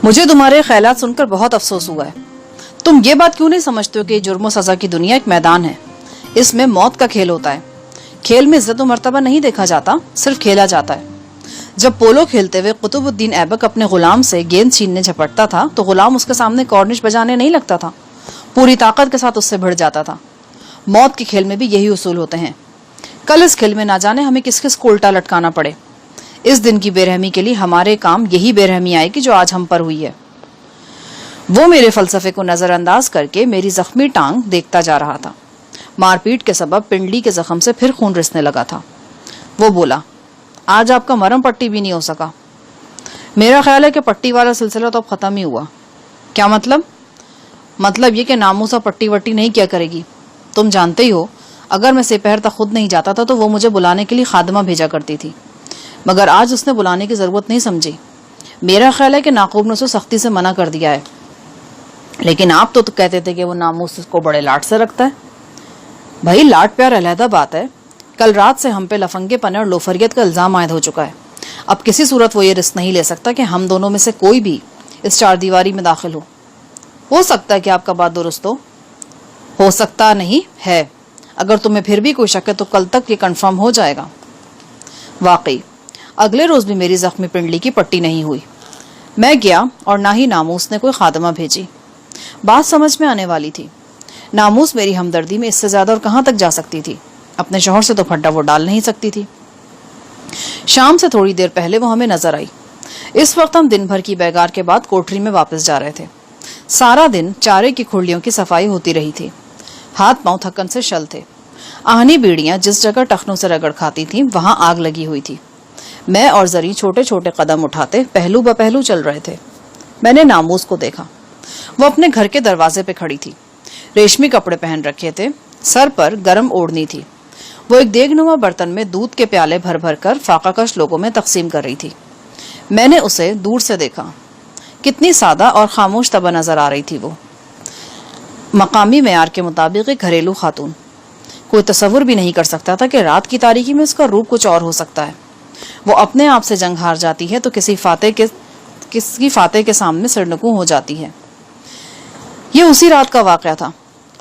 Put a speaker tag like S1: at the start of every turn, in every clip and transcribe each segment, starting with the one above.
S1: مجھے تمہارے خیالات سن کر بہت افسوس ہوا ہے. تم یہ بات کیوں نہیں سمجھتے ہو کہ جرم و سزا کی دنیا ایک میدان ہے. اس میں موت کا کھیل ہوتا ہے. کھیل میں عزت و مرتبہ نہیں دیکھا جاتا، صرف کھیلا جاتا ہے. جب پولو کھیلتے ہوئے قطب الدین ایبک اپنے غلام سے گیند چھیننے جھپٹتا تھا تو غلام اس کے سامنے کارنش بجانے نہیں لگتا تھا، پوری طاقت کے ساتھ اس سے بھڑ جاتا تھا. موت کے کھیل میں بھی یہی اصول ہوتے ہیں. کل اس کھیل میں نہ جانے ہمیں کس کس کو الٹا لٹکانا پڑے. اس دن کی بے رحمی کے لیے ہمارے کام یہی بے رحمی آئے گی جو آج ہم پر ہوئی ہے. وہ میرے فلسفے کو نظر انداز کر کے میری زخمی ٹانگ دیکھتا جا رہا تھا. مار پیٹ کے سبب پنڈلی کے زخم سے پھر خون رسنے لگا تھا. وہ بولا، آج آپ کا مرم پٹی بھی نہیں ہو سکا. میرا خیال ہے کہ پٹی والا سلسلہ تو اب ختم ہی ہوا. کیا مطلب؟ مطلب یہ کہ ناموسا پٹی وٹی نہیں کیا کرے گی. تم جانتے ہی ہو اگر میں سپہر تک خود نہیں جاتا تھا تو وہ مجھے بلانے کے لیے خادمہ بھیجا کرتی تھی، مگر آج اس نے بلانے کی ضرورت نہیں سمجھی. میرا خیال ہے کہ ناقوب نے اسے سختی سے منع کر دیا ہے. لیکن آپ تو کہتے تھے کہ وہ ناموس کو بڑے لاٹ سے رکھتا ہے. بھائی لاٹ پیار علیحدہ بات ہے. کل رات سے ہم پہ لفنگے پنے اور لوفریت کا الزام عائد ہو چکا ہے. اب کسی صورت وہ یہ رسک نہیں لے سکتا کہ ہم دونوں میں سے کوئی بھی اس چار دیواری میں داخل ہو سکتا ہے کہ آپ کا بات درست ہو سکتا نہیں ہے. اگر تمہیں پھر بھی کوئی شک ہے تو کل تک یہ کنفرم ہو جائے گا. واقعی اگلے روز بھی میری زخمی پنڈلی کی پٹی نہیں ہوئی. میں گیا اور نہ ہی ناموس نے کوئی خادمہ بھیجی. بات سمجھ میں آنے والی تھی. ناموس میری ہمدردی میں اس سے زیادہ اور کہاں تک جا سکتی تھی. اپنے شوہر سے تو پھڈا وہ ڈال نہیں سکتی تھی. شام سے تھوڑی دیر پہلے وہ ہمیں نظر آئی. اس وقت ہم دن بھر کی بیگار کے بعد کوٹری میں واپس جا رہے تھے. سارا دن چارے کی کھڑلیوں کی صفائی ہوتی رہی تھی. ہاتھ پاؤں تھکن سے شل تھے. آہنی بیڑیاں جس جگہ ٹخنوں سے رگڑ کھاتی تھیں وہاں آگ لگی ہوئی تھی. میں اور زری چھوٹے چھوٹے قدم اٹھاتے پہلو بپہلو چل رہے تھے. میں نے ناموس کو دیکھا. وہ اپنے گھر کے دروازے پہ کھڑی تھی. ریشمی کپڑے پہن رکھے تھے. سر پر گرم اوڑھنی تھی. وہ ایک دیگنما برتن میں دودھ کے پیالے بھر بھر کر فاقہ کش لوگوں میں تقسیم کر رہی تھی. میں نے اسے دور سے دیکھا. کتنی سادہ اور خاموش طبع نظر آ رہی تھی وہ. مقامی معیار کے مطابق ایک گھریلو خاتون. کوئی تصور بھی نہیں کر سکتا تھا کہ رات کی تاریکی میں اس کا روپ کچھ اور ہو سکتا ہے. وہ اپنے آپ سے جنگ ہار جاتی ہے تو کسی فاتح کے سامنے سرنگوں ہو جاتی ہے. یہ اسی رات کا واقعہ تھا.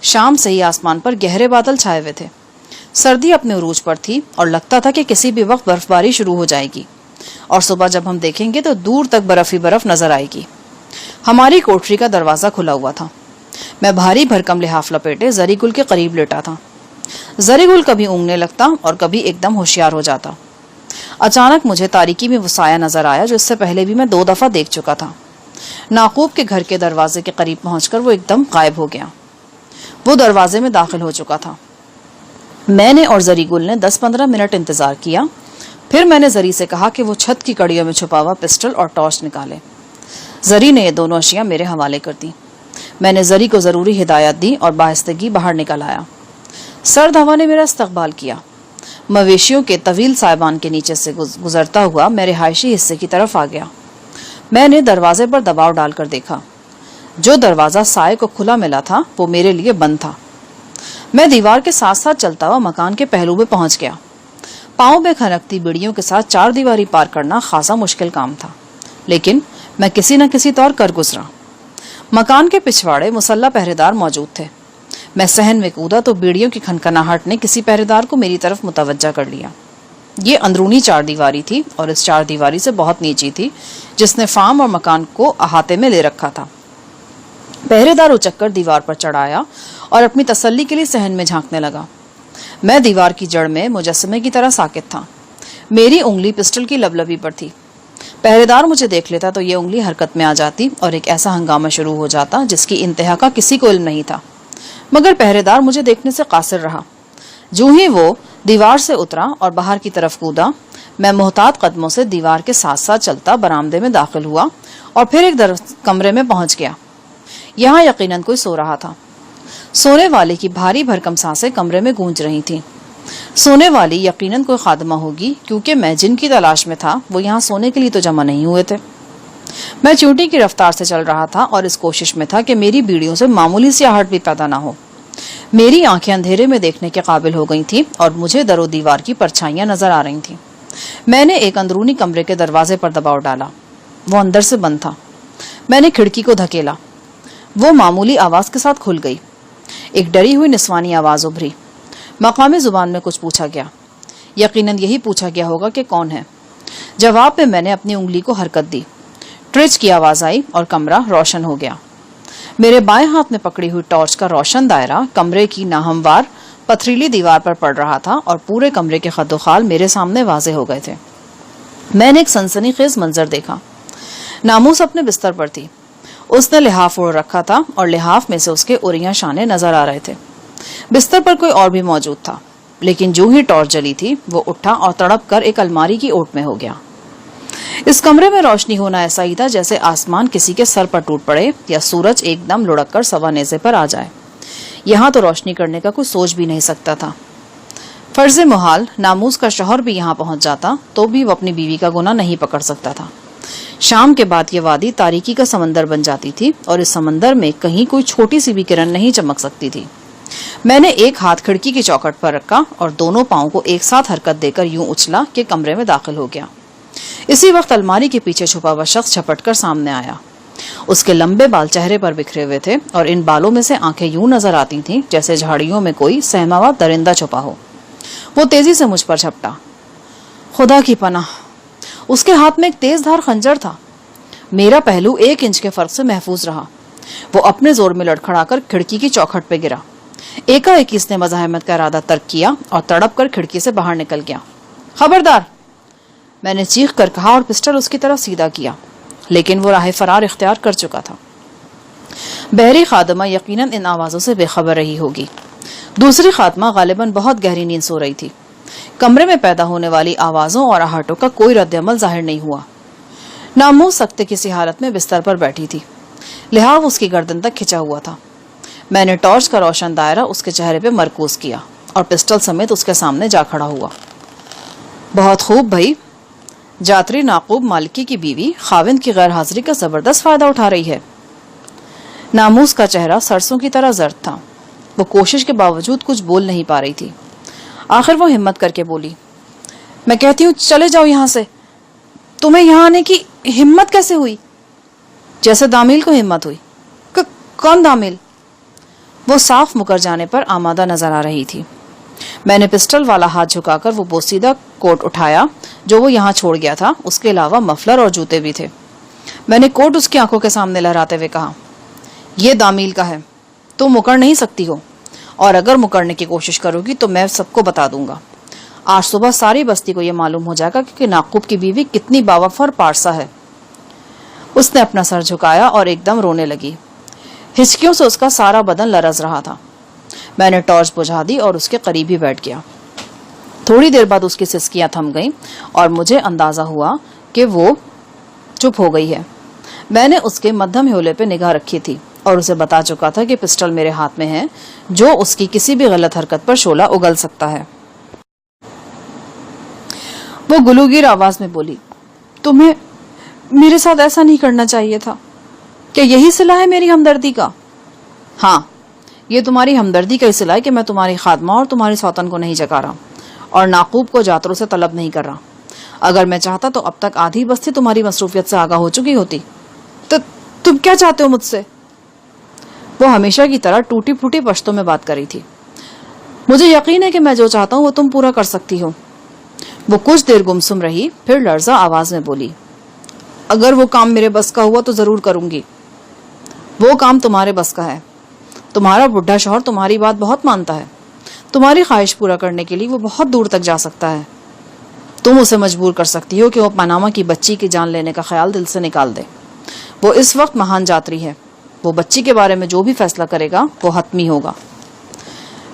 S1: شام سے ہی آسمان پر گہرے بادل چھائے ہوئے تھے. سردی اپنے عروج پر تھی اور لگتا تھا کہ کسی بھی وقت برف باری شروع ہو جائے گی اور صبح جب ہم دیکھیں گے تو دور تک برف ہی برف نظر آئے گی. ہماری کوٹری کا دروازہ کھلا ہوا تھا. میں بھاری بھرکم لحاف لپیٹے زری گل کے قریب لیٹا تھا. زری گل کبھی اونگنے لگتا اور کبھی ایک دم ہوشیار ہو جاتا. اچانک مجھے تاریکی میں وہ سایہ نظر آیا جو اس سے پہلے بھی میں 2 دفعہ دیکھ چکا تھا. ناقوب کے گھر کے دروازے کے قریب پہنچ کر وہ ایک دم غائب ہو گیا. وہ دروازے میں داخل ہو چکا تھا. میں نے اور زری گل نے 10-15 منٹ انتظار کیا. پھر میں نے زری سے کہا کہ وہ چھت کی کڑیوں میں چھپا ہوا پسٹل اور ٹارچ نکالے. زری نے یہ دونوں اشیاء میرے حوالے کر دی. میں نے زری کو ضروری ہدایت دی اور باہستگی باہر نکل آیا. سرد ہوا نے میرا استقبال کیا. مویشیوں کے طویل سائبان کے نیچے سے گزرتا ہوا میں رہائشی حصے کی طرف آ گیا. میں نے دروازے پر دباؤ ڈال کر دیکھا. جو دروازہ سائے کو کھلا ملا تھا وہ میرے لیے بند تھا. میں دیوار کے ساتھ ساتھ چلتا ہوا مکان کے پہلو میں پہنچ گیا. پاؤں میں کھنکتی بیڑیوں کے ساتھ 4 دیواری پار کرنا خاصا مشکل کام تھا، لیکن میں کسی نہ کسی طور کر گزرا. مکان کے پچھواڑے مسلح پہرے دار موجود تھے. میں صحن میں کودا تو بیڑیوں کی کھنکھناہٹ نے کسی پہرے دار کو میری طرف متوجہ کر لیا. یہ اندرونی 4 دیواری تھی اور اس 4 دیواری سے بہت نیچی تھی جس نے فارم اور مکان کو احاطے میں لے رکھا تھا. پہرے دار اچک کر دیوار پر چڑھایا اور اپنی تسلی کے لیے صحن میں جھانکنے لگا. میں دیوار کی جڑ میں مجسمے کی طرح ساکت تھا. میری انگلی پسٹل کی لبلبی پر تھی. پہرے دار مجھے دیکھ لیتا تو یہ انگلی حرکت میں آ جاتی اور ایک ایسا ہنگامہ شروع ہو جاتا جس کی انتہا کا کسی کو علم نہیں تھا. مگر پہرے دار مجھے دیکھنے سے قاصر رہا. جو ہی وہ دیوار سے اترا اور باہر کی طرف کودا، میں محتاط قدموں سے دیوار کے ساتھ ساتھ چلتا برآمدے میں داخل ہوا اور پھر ایک کمرے میں پہنچ گیا. یہاں یقیناً کوئی سو رہا تھا. سونے والے کی بھاری بھرکم سانسیں کمرے میں گونج رہی تھیں. سونے والی یقیناً کوئی خادمہ ہوگی کیونکہ میں جن کی تلاش میں تھا وہ یہاں سونے کے لیے تو جمع نہیں ہوئے تھے. میں چونٹی کی رفتار سے چل رہا تھا اور اس کوشش میں تھا کہ میری بیڑیوں سے معمولی سی آہٹ بھی پیدا نہ ہو. میری آنکھیں اندھیرے میں دیکھنے کے قابل ہو گئی تھیں اور مجھے در و دیوار کی پرچھائیاں نظر آ رہی تھیں. میں نے ایک اندرونی کمرے کے دروازے پر دباؤ ڈالا. وہ اندر سے بند تھا. میں نے کھڑکی کو دھکیلا. وہ معمولی آواز کے ساتھ کھل گئی. ایک ڈری ہوئی نسوانی آواز ابھری. مقامی زبان میں کچھ پوچھا گیا. یقیناً یہی پوچھا گیا ہوگا کہ کون ہے. جواب میں نے اپنی انگلی کو حرکت دی. ٹرچ کی آواز آئی اور کمرہ روشن ہو گیا. میرے بائیں ہاتھ میں پکڑی ہوئی ٹارچ کا روشن دائرہ کمرے کی ناہموار پتھریلی دیوار پر پڑ رہا تھا اور پورے کمرے کے خد و خال میرے سامنے واضح ہو گئے تھے. میں نے ایک سنسنی خیز منظر دیکھا. ناموس اپنے بستر پر تھی. اس نے لحاف اوڑھ رکھا تھا اور لحاف میں سے اس کے اریاں شانے نظر آ رہے تھے. بستر پر کوئی اور بھی موجود تھا، لیکن جو ہی ٹارچ جلی تھی وہ اٹھا اور تڑپ کر ایک الماری کی اوٹ میں ہو گیا. اس کمرے میں روشنی ہونا ایسا ہی تھا جیسے آسمان کسی کے سر پر ٹوٹ پڑے یا سورج ایک دم لڑک کر سوا نیزے پر آ جائے. یہاں تو روشنی کرنے کا کوئی سوچ بھی نہیں سکتا تھا. فرض محال ناموس کا شوہر بھی یہاں پہنچ جاتا تو بھی وہ اپنی بیوی کا گناہ نہیں پکڑ سکتا تھا. شام کے بعد یہ وادی تاریکی کا سمندر بن جاتی تھی اور اس سمندر میں کہیں کوئی چھوٹی سی بھی کرن نہیں چمک سکتی تھی. میں نے ایک ہاتھ کھڑکی کی چوکھٹ پر رکھا اور دونوں پاؤں کو ایک ساتھ حرکت دے کر یوں اچھلا کہ کمرے میں داخل ہو گیا. اسی وقت الماری کے پیچھے چھپا ہوا شخص جھپٹ کر سامنے آیا. اس کے لمبے بال چہرے پر بکھرے ہوئے تھے اور ان بالوں میں سے آنکھیں یوں نظر آتی تھیں جیسے جھاڑیوں میں کوئی سہما ہوا درندہ چھپا ہو. وہ تیزی سے مجھ پر جھپٹا. خدا کی پناہ! اس کے ہاتھ میں ایک تیز دھار خنجر تھا. میرا پہلو 1 انچ کے فرق سے محفوظ رہا. وہ اپنے زور میں لڑکھڑا کر کھڑکی کی چوکھٹ پہ گرا. ایکا ایک اس نے مزاحمت کا ارادہ ترک کیا اور تڑپ کر کھڑکی سے باہر نکل گیا. خبردار! میں نے چیخ کر کہا اور پسٹل اس کی طرف سیدھا کیا، لیکن وہ راہ فرار اختیار کر چکا تھا. بحری خادمہ یقیناً ان آوازوں سے بے خبر رہی ہوگی. دوسری خاتمہ غالباً بہت گہری نیند سو رہی تھی. کمرے میں پیدا ہونے والی آوازوں اور آہٹوں کا کوئی رد عمل ظاہر نہیں ہوا. ناموس سکتے کسی حالت میں بستر پر بیٹھی تھی. لحاف اس کی گردن تک کھچا ہوا تھا. میں نے ٹارچ کا روشن دائرہ اس کے چہرے پہ مرکوز کیا اور پسٹل سمیت اس کے سامنے جا کھڑا ہوا. بہت خوب بھائی. جاتری ناقوب مالکی کی بیوی خاوند کی غیر حاضری کا زبردست فائدہ اٹھا رہی ہے. ناموس کا چہرہ سرسوں کی طرح زرد تھا. وہ کوشش کے باوجود کچھ بول نہیں پا رہی تھی. آخر وہ ہمت کر کے بولی، میں کہتی ہوں چلے جاؤ یہاں سے. تمہیں یہاں آنے کی ہمت کیسے ہوئی؟ جیسے دامیل کو ہمت ہوئی. کون دامیل؟ وہ صاف مکر جانے پر آمادہ نظر آ رہی تھی. میں نے پسٹل والا ہاتھ جھکا کر وہ بوسیدہ کوٹ اٹھایا جو وہ یہاں چھوڑ گیا تھا. اس کے علاوہ مفلر اور جوتے بھی تھے. میں نے کوٹ اس کی آنکھوں کے سامنے لہراتے ہوئے کہا، یہ دامیل کا ہے. تم مکر نہیں سکتی ہو، اور اگر مکرنے کی کوشش کرو گی تو میں سب کو بتا دوں گا. آج صبح ساری بستی کو یہ معلوم ہو جائے گا کہ ناقوب کی بیوی کتنی باوفا اور پارسا ہے. اس نے اپنا سر جھکایا اور ایک دم رونے لگی. ہچکیوں سے اس کا سارا بدن لرز رہا تھا. میں نے ٹارچ بجھا دی اور اس کے قریب ہی بیٹھ گیا. تھوڑی دیر بعد اس کی سسکیاں تھم گئیں اور مجھے اندازہ ہوا کہ وہ چپ ہو گئی ہے. میں نے اس کے مدھم ہیولے پہ نگاہ رکھی تھی اور اسے بتا چکا تھا کہ پسٹل میرے ہاتھ میں ہے جو اس کی کسی بھی غلط حرکت پر شعلہ اگل سکتا ہے. وہ گلوگیر آواز میں بولی، تمہیں میرے ساتھ ایسا نہیں کرنا چاہیے تھا. کیا یہی صلہ ہے میری ہمدردی کا؟ ہاں، یہ تمہاری ہمدردی کا ہی صلہ ہے کہ میں تمہاری خادمہ اور تمہاری سوتن کو نہیں جگا رہا اور ناقوب کو جاتروں سے طلب نہیں کر رہا. اگر میں چاہتا تو اب تک آدھی بستی تمہاری مصروفیت سے آگاہ ہو چکی ہوتی. تو تم کیا چاہتے ہو مجھ سے؟ وہ ہمیشہ کی طرح ٹوٹی پھوٹی پشتوں میں بات کری تھی. مجھے یقین ہے کہ میں جو چاہتا ہوں وہ تم پورا کر سکتی ہو. وہ کچھ دیر گمسم رہی، پھر لرزا آواز میں بولی، اگر وہ کام میرے بس کا ہوا تو ضرور کروں گی. وہ کام تمہارے بس کا ہے. تمہارا بڈھا شوہر تمہاری بات بہت مانتا ہے. تمہاری خواہش پورا کرنے کے لیے وہ بہت دور تک جا سکتا ہے. تم اسے مجبور کر سکتی ہو کہ وہ پاناما کی بچی کی جان لینے کا خیال دل سے نکال دے. وہ اس وقت مہان جاتری ہے. وہ بچی کے بارے میں جو بھی فیصلہ کرے گا وہ حتمی ہوگا.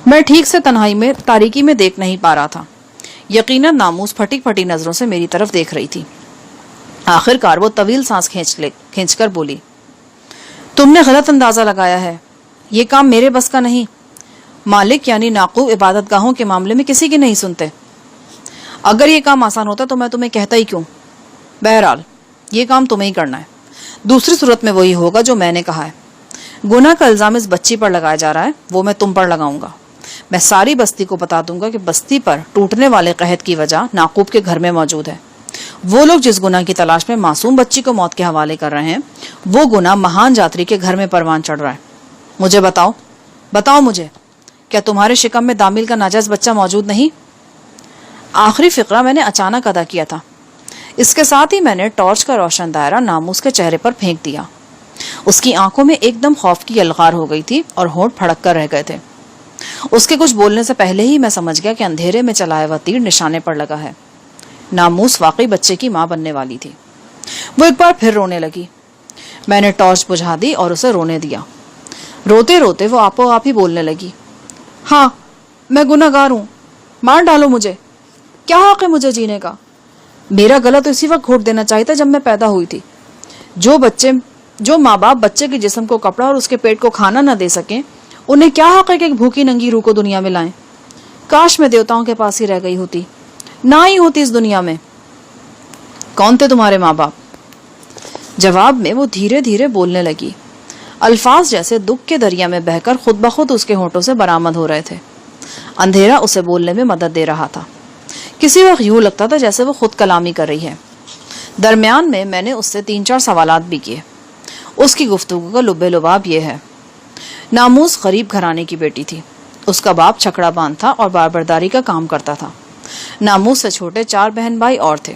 S1: میں ٹھیک سے تنہائی میں تاریکی میں دیکھ نہیں پا رہا تھا. یقیناً ناموس پھٹی پھٹی نظروں سے میری طرف دیکھ رہی تھی. آخر کار وہ طویل سانس کھینچ کر بولی، تم نے غلط اندازہ لگایا ہے. یہ کام میرے بس کا نہیں. مالک یعنی ناقوب عبادت گاہوں کے معاملے میں کسی کی نہیں سنتے. اگر یہ کام آسان ہوتا تو میں تمہیں کہتا ہی کیوں. بہرحال یہ کام تمہیں ہی کرنا ہے. دوسری صورت میں وہی ہوگا جو میں نے کہا ہے. گناہ کا الزام اس بچی پر لگایا جا رہا ہے، وہ میں تم پر لگاؤں گا. میں ساری بستی کو بتا دوں گا کہ بستی پر ٹوٹنے والے قحط کی وجہ ناقوب کے گھر میں موجود ہے. وہ لوگ جس گناہ کی تلاش میں معصوم بچی کو موت کے حوالے کر رہے ہیں، وہ گناہ مہان جاتری کے گھر میں پروان چڑھ رہا ہے۔ مجھے بتاؤ مجھے، کیا تمہارے شکم میں دامل کا ناجائز بچہ موجود نہیں؟ آخری فقرہ میں نے اچانک ادا کیا تھا۔ اس کے ساتھ ہی میں نے ٹارچ کا روشن دائرہ ناموس کے چہرے پر پھینک دیا۔ اس کی آنکھوں میں ایک دم خوف کی یلغار ہو گئی تھی اور ہونٹ پھڑک کر رہ گئے تھے۔ اس کے کچھ بولنے سے پہلے ہی میں سمجھ گیا کہ اندھیرے میں چلایا ہوا تیر نشانے پر لگا ہے۔ ناموس واقعی بچے کی ماں بننے والی تھی۔ وہ ایک بار پھر رونے لگی۔ میں نے ٹارچ بجھا دی اور اسے رونے دیا۔ روتے روتے وہ آپ ہی بولنے لگی، ہاں میں گناہگار ہوں، مار ڈالو مجھے، کیا حق ہے مجھے جینے کا؟ میرا گلا تو اسی وقت گھونٹ دینا چاہیے تھا جب میں پیدا ہوئی تھی۔ جو ماں باپ بچے کے جسم کو کپڑا اور اس کے پیٹ کو کھانا نہ دے سکیں، انہیں کیا حق ہے کہ ایک بھوکی ننگی روح کو دنیا میں لائیں؟ کاش میں دیوتاؤں کے پاس ہی رہ گئی ہوتی، نہ ہی ہوتی اس دنیا میں۔ کون تھے تمہارے ماں باپ؟ جواب میں وہ دھیرے دھیرے بولنے لگی۔ الفاظ جیسے دکھ کے دریا میں بہہ کر خود بخود اس کے ہونٹوں سے برآمد ہو رہے تھے۔ اندھیرا اسے بولنے میں مدد دے رہا تھا۔ کسی وقت یوں لگتا تھا جیسے وہ خود کلامی کر رہی ہے۔ درمیان میں نے اس سے 3-4 سوالات بھی کیے۔ اس کی گفتگو کا لب لباب یہ ہے، ناموس غریب گھرانے کی بیٹی تھی۔ اس کا باپ چھکڑا باندھ تھا اور باربرداری کا کام کرتا تھا۔ ناموس سے چھوٹے 4 بہن بھائی اور تھے۔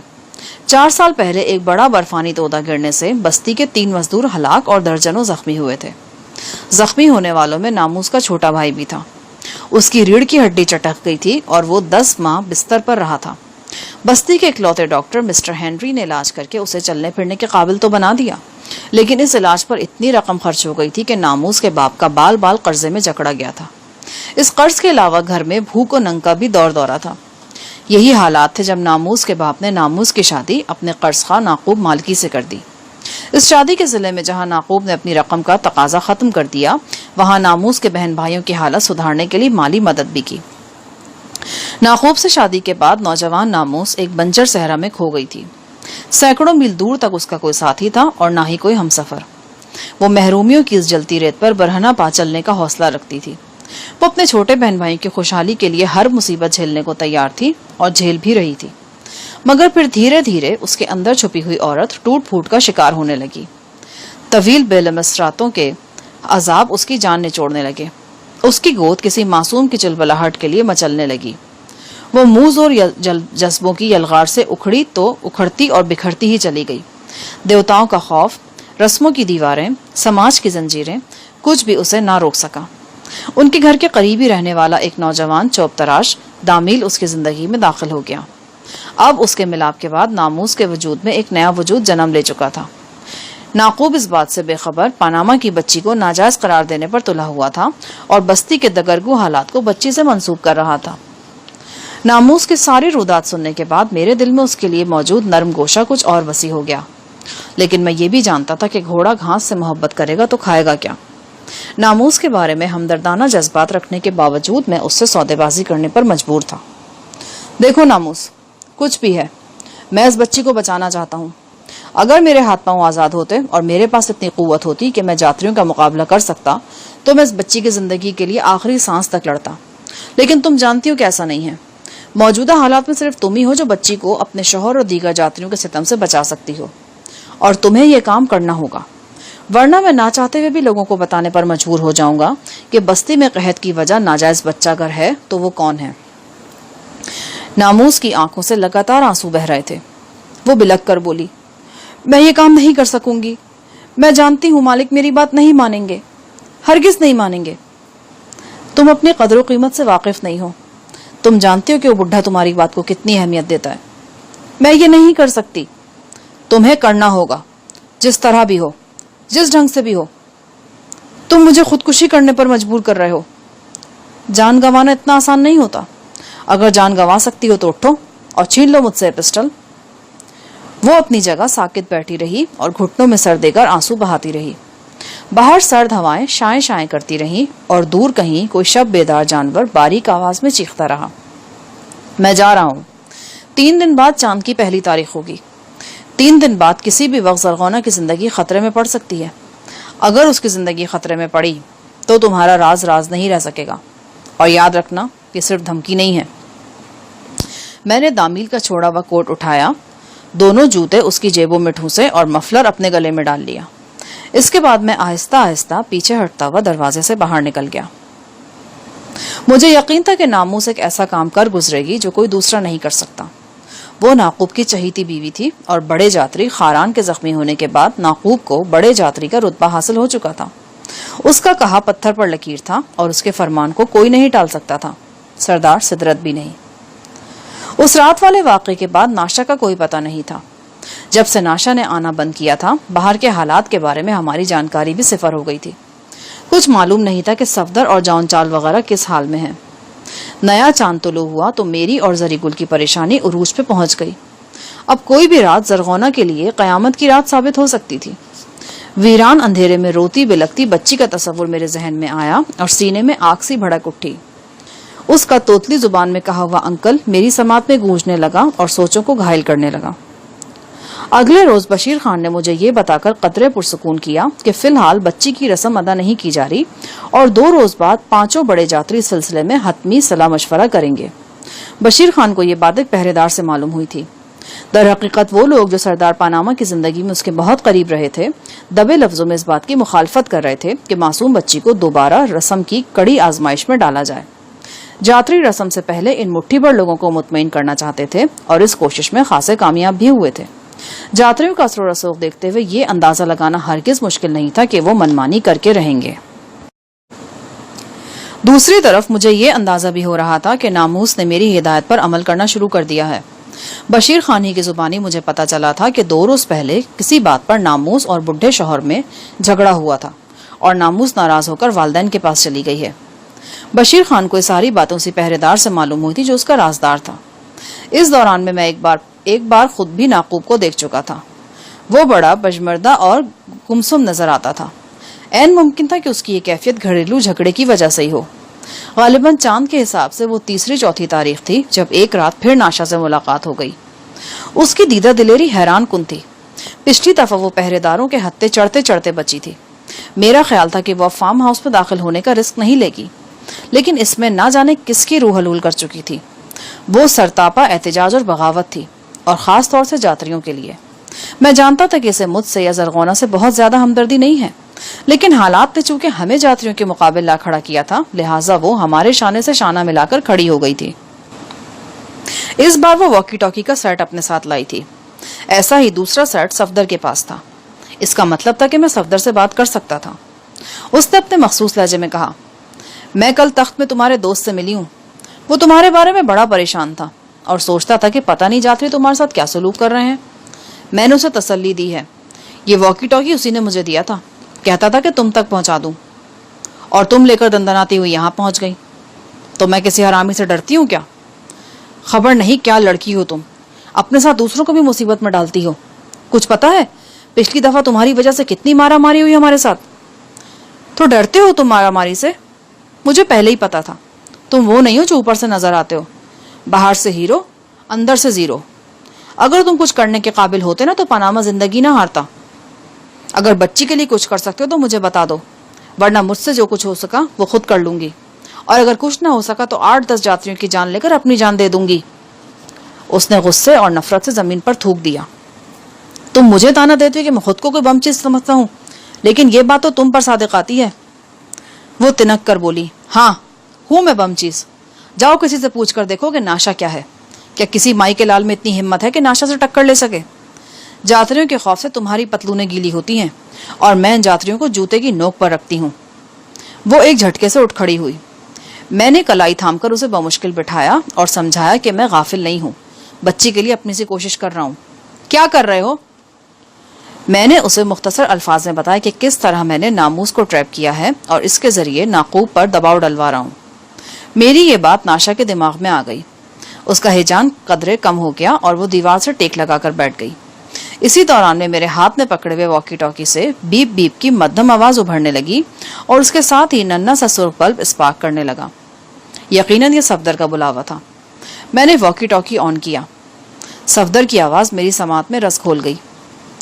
S1: 4 سال پہلے ایک بڑا برفانی تودا گرنے سے بستی کے 3 مزدور ہلاک اور درجنوں زخمی ہوئے تھے۔ زخمی ہونے والوں میں ناموس کا چھوٹا بھائی بھی تھا۔ اس کی ریڑھ کی ہڈی چٹک گئی تھی اور وہ 10 ماہ بستر پر رہا تھا۔ بستی کے اکلوتے ڈاکٹر مسٹر ہینری نے علاج کر کے اسے چلنے پھرنے کے قابل تو بنا دیا، لیکن اس علاج پر اتنی رقم خرچ ہو گئی تھی کہ ناموس کے باپ کا بال بال قرضے میں جکڑا گیا تھا۔ اس قرض کے علاوہ گھر میں بھوک و ننگ کا بھی دور دورہ تھا۔ یہی حالات تھے جب ناموس کے باپ نے ناموس کی شادی اپنے قرض خواہ ناقوب مالکی سے کر دی۔ اس شادی کے ضلع میں جہاں ناقوب نے اپنی رقم کا تقاضا ختم کر دیا، وہاں ناموس کے بہن بھائیوں کی حالت سدھارنے کے لیے مالی مدد بھی کی۔ ناقوب سے شادی کے بعد نوجوان ناموس ایک بنجر صحرا میں کھو گئی تھی۔ سینکڑوں میل دور تک اس کا کوئی ساتھی تھا اور نہ ہی کوئی ہمسفر۔ وہ محرومیوں کی اس جلتی ریت پر برہنہ پا چلنے کا حوصلہ رکھتی تھی۔ وہ اپنے چھوٹے بہن بھائیوں کی خوشحالی کے لیے ہر مصیبت جھیلنے کو تیار تھی اور جھیل بھی رہی تھی، مگر پھر دھیرے دھیرے اس کے اندر چھپی ہوئی عورت ٹوٹ پھوٹ کا شکار ہونے لگی۔ طویل بے لمس راتوں کے عذاب اس کی جان نچوڑنے لگے۔ اس کی گود کسی معصوم کی چلبلاہٹ کے لیے مچلنے لگی۔ وہ موز اور جذبوں کی یلغار سے اکھڑی تو اکھڑتی اور بکھرتی ہی چلی گئی۔ دیوتاؤں کا خوف، رسموں کی دیواریں، سماج کی زنجیریں، کچھ بھی اسے نہ روک سکا۔ ان کے گھر کے قریبی رہنے والا ایک نوجوان چوب تراش دامیل اس کی زندگی میں داخل ہو گیا۔ اب اس کے ملاپ کے بعد ناموس کے وجود میں ایک نیا وجود جنم لے چکا تھا۔ ناقوب اس بات سے بے خبر پاناما کی بچی کو ناجائز قرار دینے پر تلا ہوا تھا اور بستی کے دگرگو حالات کو بچی سے منسوب کر رہا تھا۔ ناموس کی ساری رودات سننے کے بعد میرے دل میں اس کے لیے موجود نرم گوشہ کچھ اور وسیع ہو گیا، لیکن میں یہ بھی جانتا تھا کہ گھوڑا گھاس سے محبت کرے گا تو کھائے گا کیا۔ ناموس کے بارے میں ہمدردانہ جذبات رکھنے کے باوجود میں اس سے سودے بازی کرنے پر مجبور تھا۔ دیکھو ناموس، کچھ بھی ہے، میں اس بچی کو بچانا چاہتا ہوں۔ اگر میرے ہاتھ پاؤں آزاد ہوتے اور میرے پاس اتنی قوت ہوتی کہ میں جاتریوں کا مقابلہ کر سکتا تو میں اس بچی کی زندگی کے لیے آخری سانس تک لڑتا، لیکن تم جانتی ہو کہ ایسا نہیں ہے۔ موجودہ حالات میں صرف تم ہی ہو جو بچی کو اپنے شوہر اور دیگر جاتریوں کے ستم سے بچا سکتی ہو، اور تمہیں یہ کام کرنا ہوگا، ورنہ میں نہ چاہتے ہوئے بھی لوگوں کو بتانے پر مجبور ہو جاؤں گا کہ بستی میں قحط کی وجہ ناجائز بچہ اگر ہے تو وہ کون ہے۔ ناموس کی آنکھوں سے لگاتار آنسو بہ رہے تھے۔ وہ بلک کر بولی، میں یہ کام نہیں کر سکوں گی، میں جانتی ہوں مالک میری بات نہیں مانیں گے، ہرگز نہیں مانیں گے۔ تم اپنی قدر و قیمت سے واقف نہیں ہو، تم جانتے ہو کہ وہ بڈھا تمہاری بات کو کتنی اہمیت دیتا ہے۔ میں یہ نہیں کر سکتی، تمہیں کرنا ہوگا، جس طرح بھی ہو، جس ڈھنگ سے بھی ہو۔ تم مجھے خودکشی کرنے پر مجبور کر رہے ہو۔ جان گنوانا اتنا آسان نہیں ہوتا، اگر جان گنوا سکتی ہو تو اٹھو اور چھین لو مجھ سے پسٹل۔ وہ اپنی جگہ ساکت بیٹھی رہی اور گھٹنوں میں سر دے کر آنسو بہاتی رہی۔ باہر سرد ہوائیں شائیں شائیں کرتی رہیں اور دور کہیں کوئی شب بیدار جانور باریک آواز میں چیختا رہا۔ میں جا رہا ہوں، 3 دن بعد چاند کی پہلی تاریخ ہوگی۔ 3 دن بعد کسی بھی وقت زرغونہ کی زندگی خطرے میں پڑ سکتی ہے۔ اگر اس کی زندگی خطرے میں پڑی تو تمہارا راز راز نہیں رہ سکے گا، اور یاد رکھنا یہ صرف دھمکی نہیں ہے۔ میں نے دامیل کا چھوڑا ہوا کوٹ اٹھایا، دونوں جوتے اس کی جیبوں میں ٹھوسے اور مفلر اپنے گلے میں ڈال لیا۔ اس کے بعد میں آہستہ آہستہ پیچھے ہٹتا ہوا دروازے سے باہر نکل گیا۔ مجھے یقین تھا کہ ناموس ایک ایسا کام کر گزرے گی جو کوئی دوسرا نہیں کر سکتا۔ وہ ناقوب کی چہیتی بیوی تھی اور بڑے جاتری خاران کے زخمی ہونے کے بعد ناقوب کو بڑے جاتری کا رتبہ حاصل ہو چکا تھا۔ اس کا کہا پتھر پر لکیر تھا اور اس کے فرمان کو کوئی نہیں ٹال سکتا تھا، سردار سدرت بھی نہیں۔ اس رات والے واقعے کے بعد ناشا کا کوئی پتہ نہیں تھا۔ جب سے ناشا نے آنا بند کیا تھا، باہر کے حالات کے بارے میں ہماری جانکاری بھی صفر ہو گئی تھی۔ کچھ معلوم نہیں تھا کہ صفدر اور جان چال وغیرہ کس حال میں ہیں۔ نیا چاند طلوع ہوا تو میری اور زری گل کی پریشانی عروج پہ پہنچ گئی۔ اب کوئی بھی رات زرغونہ کے لیے قیامت کی رات ثابت ہو سکتی تھی۔ ویران اندھیرے میں روتی بلکتی بچی کا تصور میرے ذہن میں آیا اور سینے میں آگ سی بھڑک اٹھی۔ اس کا توتلی زبان میں کہا ہوا انکل میری سماعت میں گونجنے لگا اور سوچوں کو گھائل کرنے لگا۔ اگلے روز بشیر خان نے مجھے یہ بتا کر قدرے پرسکون کیا کہ فی الحال بچی کی رسم ادا نہیں کی جا رہی اور 2 روز بعد 5 بڑے جاتری سلسلے میں حتمی صلاح مشورہ کریں گے۔ بشیر خان کو یہ بات ایک پہرے دار سے معلوم ہوئی تھی۔ در حقیقت وہ لوگ جو سردار پاناما کی زندگی میں اس کے بہت قریب رہے تھے، دبے لفظوں میں اس بات کی مخالفت کر رہے تھے کہ معصوم بچی کو دوبارہ رسم کی کڑی آزمائش میں ڈالا جائے۔ جاتری رسم سے پہلے ان مٹھی بھر لوگوں کو مطمئن کرنا چاہتے تھے اور اس کوشش میں خاصے کامیاب بھی ہوئے تھے۔ جاتریوں کا اثر و رسوخ دیکھتے ہوئے یہ اندازہ لگانا ہرگز مشکل نہیں تھا کہ وہ منمانی کر کے رہیں گے۔ دوسری طرف مجھے یہ اندازہ بھی ہو رہا تھا کہ ناموس نے میری ہدایت پر عمل کرنا شروع کر دیا ہے۔ بشیر خان ہی کی زبانی مجھے پتا چلا تھا کہ 2 روز پہلے کسی بات پر ناموس اور بڈھے شوہر میں جھگڑا ہوا تھا اور ناموس ناراض ہو کر والدین کے پاس چلی گئی ہے۔ بشیر خان کو یہ ساری باتوں سے پہرے دار سے معلوم ہوئی تھی جو اس کا رازدار تھا۔ اس دوران میں ایک بار خود بھی ناقوب کو دیکھ چکا تھا۔ وہ بڑا بجمردہ اور گمسم نظر آتا تھا۔ عین ممکن تھا کہ اس کی یہ کیفیت گھریلو جھگڑے کی وجہ سے ہی ہو۔ غالباً چاند کے حساب سے وہ 3-4 تاریخ تھی جب ایک رات پھر ناشا سے ملاقات ہو گئی۔ اس کی دیدہ دلیری حیران کن تھی۔ پچھلی دفعہ وہ پہرے داروں کے ہتھے چڑھتے چڑھتے بچی تھی۔ میرا خیال تھا کہ وہ فارم ہاؤس میں داخل ہونے کا رسک نہیں لے گی، لیکن اس میں نہ جانے کس کی روح حلول کر چکی تھی۔ وہ سرتاپا احتجاج اور بغاوت تھی، اور خاص طور سے جاتریوں کے لیے۔ میں جانتا تھا کہ اسے مجھ سے یا زرغونہ سے بہت زیادہ ہمدردی نہیں ہے، لیکن حالات نے چونکہ ہمیں جاتریوں کے مقابل لا کھڑا کیا تھا، لہٰذا وہ ہمارے شانے سے شانہ ملا کر کھڑی ہو گئی تھی۔ اس بار وہ واکی ٹاکی کا سیٹ اپنے ساتھ لائی تھی۔ ایسا ہی دوسرا سیٹ صفدر کے پاس تھا۔ اس کا مطلب تھا کہ میں صفدر سے بات کر سکتا تھا۔ اس نے اپنے مخصوص لہجے میں کہا، میں کل تخت میں تمہارے دوست سے ملی ہوں۔ وہ تمہارے بارے میں بڑا پریشان تھا اور سوچتا تھا کہ پتہ نہیں جاتری تمہارے ساتھ کیا سلوک کر رہے ہیں۔ میں نے اسے تسلی دی ہے۔ یہ واکی ٹاکی اسی نے مجھے دیا تھا، کہتا تھا کہ تم تک پہنچا دوں، اور تم لے کر دندناتی ہوئی یہاں پہنچ گئی۔ تو میں کسی حرامی سے ڈرتی ہوں کیا؟ خبر نہیں کیا لڑکی ہو تم، اپنے ساتھ دوسروں کو بھی مصیبت میں ڈالتی ہو۔ کچھ پتا ہے پچھلی دفعہ تمہاری وجہ سے کتنی مارا ماری ہوئی ہمارے ساتھ؟ تو ڈرتے ہو تم مارا ماری سے؟ مجھے پہلے ہی پتا تھا۔ تم وہ نہیں ہو جو اوپر سے نظر آتے ہو، باہر سے ہیرو اندر سے زیرو۔ اگر تم کچھ کرنے کے قابل ہوتے نا تو پاناما زندگی نہ ہارتا۔ اگر بچی کے لیے کچھ کر سکتے ہو تو مجھے بتا دو، ورنہ مجھ سے جو کچھ ہو سکا وہ خود کر لوں گی، اور اگر کچھ نہ ہو سکا تو 8-10 جاتریوں کی جان لے کر اپنی جان دے دوں گی۔ اس نے غصے اور نفرت سے زمین پر تھوک دیا۔ تم مجھے تانا دیتے ہو کہ میں خود کو کوئی بم چیز سمجھتا ہوں، لیکن یہ بات تو تم پر صادق آتی ہے۔ وہ تنک کر بولی، ہاں ہوں میں بم چیز۔ جاؤ کسی سے پوچھ کر دیکھو کہ ناشا کیا ہے۔ کیا کسی مائی کے لال میں اتنی ہمت ہے کہ ناشا سے ٹکر لے سکے؟ جاتریوں کے خوف سے تمہاری پتلونیں گیلی ہوتی ہیں، اور میں ان جاتریوں کو جوتے کی نوک پر رکھتی ہوں۔ وہ ایک جھٹکے سے اٹھ کھڑی ہوئی۔ میں نے کلائی تھام کر اسے بمشکل بٹھایا اور سمجھایا کہ میں غافل نہیں ہوں، بچی کے لیے اپنی سی کوشش کر رہا ہوں۔ کیا کر رہے ہو؟ میں نے اسے مختصر الفاظ میں بتایا کہ کس طرح میں نے ناموس کو ٹریپ کیا ہے اور اس کے ذریعے ناقوب پر دباؤ ڈلوا رہا ہوں۔ میری یہ بات ناشا کے دماغ میں آ گئی۔ اس کا ہیجان قدرے کم ہو گیا اور وہ دیوار سے ٹیک لگا کر بیٹھ گئی۔ اسی دوران میں میرے ہاتھ میں پکڑے ہوئے واکی ٹاکی سے بیپ بیپ کی مدھم آواز ابھرنے لگی اور اس کے ساتھ ہی ننھا سا سرخ بلب اسپارک کرنے لگا۔ یقیناً یہ صفدر کا بلاوا تھا۔ میں نے واکی ٹاکی آن کیا۔ صفدر کی آواز میری سماعت میں رس کھول گئی۔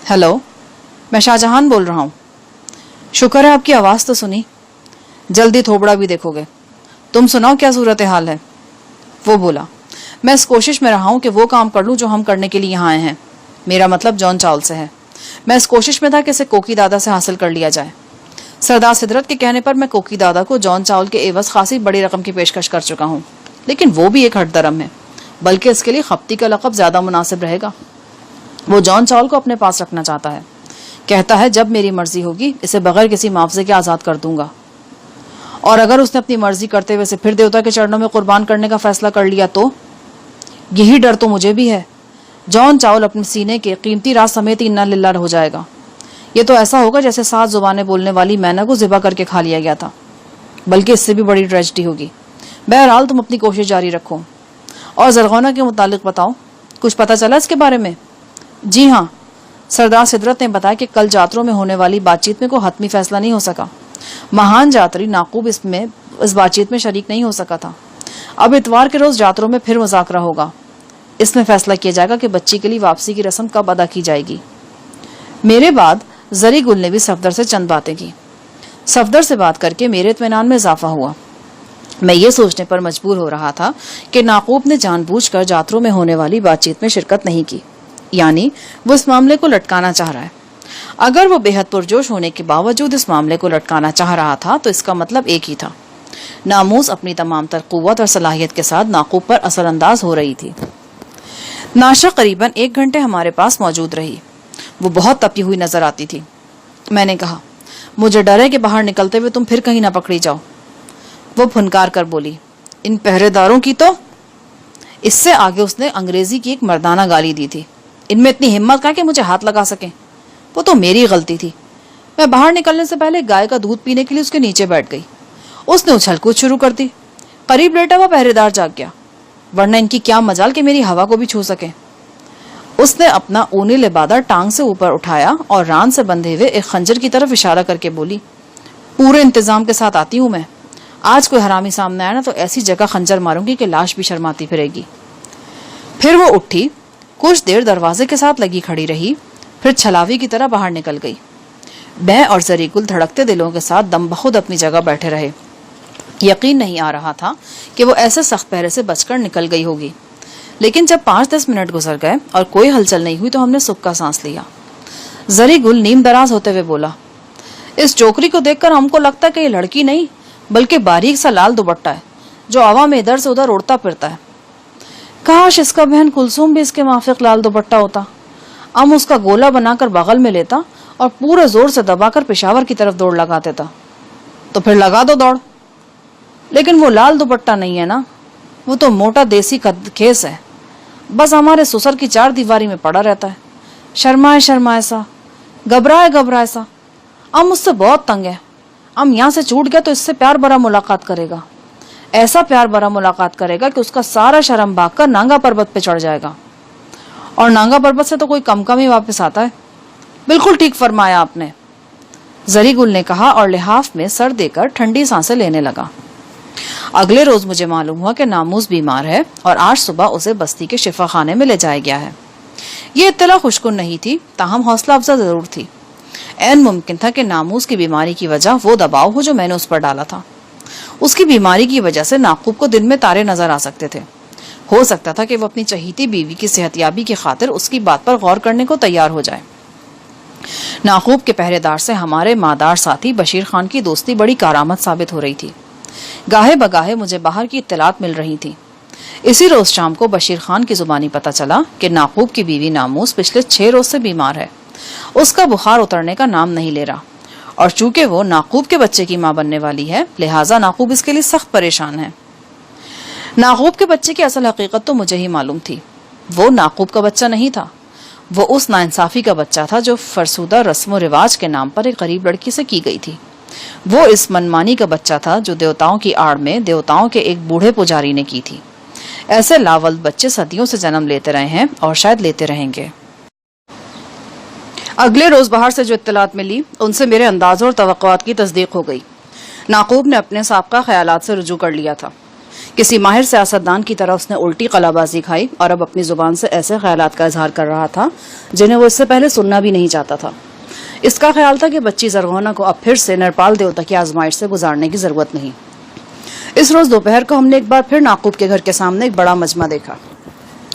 S1: ہیلو، میں شاہجہان بول رہا ہوں۔ شکر ہے آپ کی آواز تو سنی۔ جلدی تھوبڑا بھی دیکھو گے۔ تم سناؤ کیا صورتحال ہے؟ وہ بولا، میں اس کوشش میں رہا ہوں کہ وہ کام کر لوں جو ہم کرنے کے لیے یہاں آئے ہیں۔ میرا مطلب جان چاول سے ہے. میں اس کوشش میں تھا کہ اسے کوکی دادا سے حاصل کر لیا جائے. سردار سدرت کے کہنے پر میں کوکی دادا کو جان چاول کے عوض خاصی بڑی رقم کی پیشکش کر چکا ہوں، لیکن وہ بھی ایک ہٹ درم ہے، بلکہ اس کے لیے خپتی کا لقب زیادہ مناسب رہے گا. وہ جان چاول کو اپنے پاس رکھنا چاہتا ہے. کہتا ہے جب میری مرضی ہوگی اسے بغیر کسی معاوضے کے آزاد کر دوں گا، اور اگر اس نے اپنی مرضی کرتے ہوئے اسے پھر دیوتا کے چرنوں میں قربان کرنے کا فیصلہ کر لیا تو یہی ڈر تو مجھے بھی ہے. جان چاول اپنے سینے کے قیمتی راز سمیت انا للہ ہو جائے گا. یہ تو ایسا ہوگا جیسے 7 زبانیں بولنے والی مینا کو ذبح کر کے کھا لیا گیا تھا، بلکہ اس سے بھی بڑی ٹریجڈی ہوگی. بہرحال تم اپنی کوشش جاری رکھو. اور زرغونہ کے متعلق بتاؤ، کچھ پتہ چلا اس کے بارے میں؟ جی ہاں، سردار سدرت نے بتایا کہ کل جاتروں میں ہونے والی بات چیت میں کوئی حتمی فیصلہ نہیں ہو سکا. مہان جاتری ناقوب اس بات چیت میں شریک نہیں ہو سکا تھا. اب اتوار کے روز جاتروں میں پھر مذاکرہ ہوگا. اس میں فیصلہ کیا جائے گا کہ بچی کے لیے واپسی کی رسم کب ادا کی جائے گی. میرے بعد زری گل نے بھی صفدر سے چند باتیں کی. صفدر سے بات کر کے میرے اطمینان میں اضافہ ہوا. میں یہ سوچنے پر مجبور ہو رہا تھا کہ ناقوب نے جان بوجھ کر جاتروں میں ہونے والی بات چیت میں شرکت نہیں کی، یعنی وہ اس معاملے کو لٹکانا چاہ رہا ہے. اگر وہ بے حد پرجوش ہونے کے باوجود اس معاملے کو لٹکانا چاہ رہا تھا تو اس کا مطلب ایک ہی تھا: ناموس اپنی تمام تر قوت اور صلاحیت کے ساتھ ناقوب پر اثر انداز ہو رہی تھی. ناشا قریباً 1 گھنٹے ہمارے پاس موجود رہی. وہ بہت تپی ہوئی نظر آتی تھی. میں نے کہا، مجھے ڈر ہے کہ باہر نکلتے ہوئے تم پھر کہیں نہ پکڑی جاؤ. وہ پھنکار کر بولی، ان پہرے داروں کی تو. اس سے آگے اس نے انگریزی کی ایک مردانہ گالی دی تھی. ان میں اتنی ہمت کہاں کہ مجھے ہاتھ لگا سکیں. وہ تو میری غلطی تھی. میں باہر نکلنے سے پہلے گائے کا دودھ پینے کے لیے اس کے نیچے بیٹھ گئی. اس نے اچھل کود شروع کر دی. قریب لیٹا ہوا پہرے دار جاگ گیا، ورنہ ان کی کیا مجال کہ میری ہوا کو بھی چھو سکے. اس نے اپنا اونی لبادہ ٹانگ سے اوپر اٹھایا اور ران سے بندھے ہوئے ایک خنجر کی طرف اشارہ کر کے بولی، پورے انتظام کے ساتھ آتی ہوں میں. آج کوئی حرامی سامنے آیا نا تو ایسی جگہ خنجر ماروں گی کہ لاش بھی شرماتی پھرے گی. پھر وہ اٹھی، کچھ دیر دروازے کے ساتھ لگی کھڑی رہی، پھر چھلاوی کی طرح باہر نکل گئی. میں اور زری گل دھڑکتے دلوں کے ساتھ دم بخود اپنی جگہ بیٹھے رہے. یقین نہیں آ رہا تھا کہ وہ ایسے سخت پہرے سے بچ کر نکل گئی ہوگی. لیکن جب 5-10 منٹ گزر گئے اور کوئی ہلچل نہیں ہوئی تو ہم نے سکھ کا سانس لیا. زری گل نیم دراز ہوتے ہوئے بولا، اس چوکری کو دیکھ کر ہم کو لگتا ہے کہ یہ لڑکی نہیں بلکہ باریک سا لال دوپٹہ ہے جو ہوا میں ادھر سے ادھر اڑتا پھرتا ہے. کاش اس کا بہن کلثوم بھی اس کے مافق لال دوپٹہ ہوتا. ہم اس کا گولا بنا کر بغل میں لیتا اور پورے زور سے دبا کر پشاور کی طرف دوڑ لگا دیتا. تو پھر لگا دو دوڑ. لیکن وہ لال دوپٹہ نہیں ہے نا، وہ تو موٹا دیسی کھیس ہے، بس ہمارے سسر کی 4 دیواری میں پڑا رہتا ہے. شرمائے شرمائے سا، گھبرائے گھبرائے سا. ہم اس سے بہت تنگ ہے. ہم یہاں سے چھوٹ گیا تو اس سے پیار بھرا ملاقات کرے گا، ایسا پیار بھرا ملاقات کرے گا کہ اس کا سارا شرم بھاگ کر نانگا پربت پہ چڑھ جائے گا. اور نانگا پربت سے تو کوئی کم کم ہی واپس آتا ہے. بالکل ٹھیک فرمایا آپ نے، زری گل نے کہا اور لحاف میں سر دے کر ٹھنڈی سانسیں لینے لگا. اگلے روز مجھے معلوم ہوا کہ ناموس بیمار ہے اور آج صبح اسے بستی کے شفا خانے میں لے جایا گیا ہے. یہ اطلاع خوشکن نہیں تھی، تاہم حوصلہ افزا ضرور تھی. عین ممکن تھا کہ ناموس کی بیماری کی وجہ وہ دباؤ ہو جو میں نے اس پر ڈالا تھا. اس کی بیماری کی وجہ سے ناقوب کو دن میں تارے نظر آ سکتے تھے. ہو سکتا تھا کہ وہ اپنی چہیتی بیوی کی صحتیابی کی خاطر اس کی بات پر غور کرنے کو تیار ہو جائے. ناقوب کے پہرے دار سے ہمارے مادار ساتھی بشیر خان کی دوستی بڑی کارآمد ثابت ہو رہی تھی. گاہے بگاہے مجھے باہر کی اطلاعات مل رہی تھی. اسی روز شام کو بشیر خان کی زبانی پتہ چلا کہ ناقوب کی بیوی ناموس پچھلے 6 روز سے بیمار ہے. اس کا بخار اترنے کا نام نہیں لے رہا، اور چونکہ وہ ناقوب کے بچے کی ماں بننے والی ہے لہٰذا ناقوب اس کے لیے سخت پریشان ہے. ناقوب کے بچے کی اصل حقیقت تو مجھے ہی معلوم تھی. وہ ناقوب کا بچہ نہیں تھا، وہ اس ناانصافی کا بچہ تھا جو فرسودہ رسم و رواج کے نام پر ایک غریب لڑکی سے کی گئی تھی. وہ اس منمانی کا بچہ تھا جو دیوتاؤں کی آڑ میں دیوتاؤں کے ایک بوڑھے پجاری نے کی تھی. ایسے لاولد بچے صدیوں سے جنم لیتے رہے ہیں اور شاید لیتے رہیں گے. اگلے روز باہر سے جو اطلاعات ملی ان سے میرے اندازوں اور توقعات کی تصدیق ہو گئی. ناقوب نے اپنے سابقہ خیالات سے رجوع کر لیا تھا. کسی ماہر سیاستدان کی طرح اس نے الٹی قلع بازی کھائی اور اب اپنی زبان سے ایسے خیالات کا اظہار کر رہا تھا جنہیں وہ اس سے پہلے سننا بھی نہیں چاہتا تھا. اس کا خیال تھا کہ بچی زرغونہ کو اب پھر سے نرپال دیوتا کی آزمائش سے گزارنے کی ضرورت نہیں. اس روز دوپہر کو ہم نے ایک بار پھر ناقوب کے گھر کے سامنے ایک بڑا مجمع دیکھا.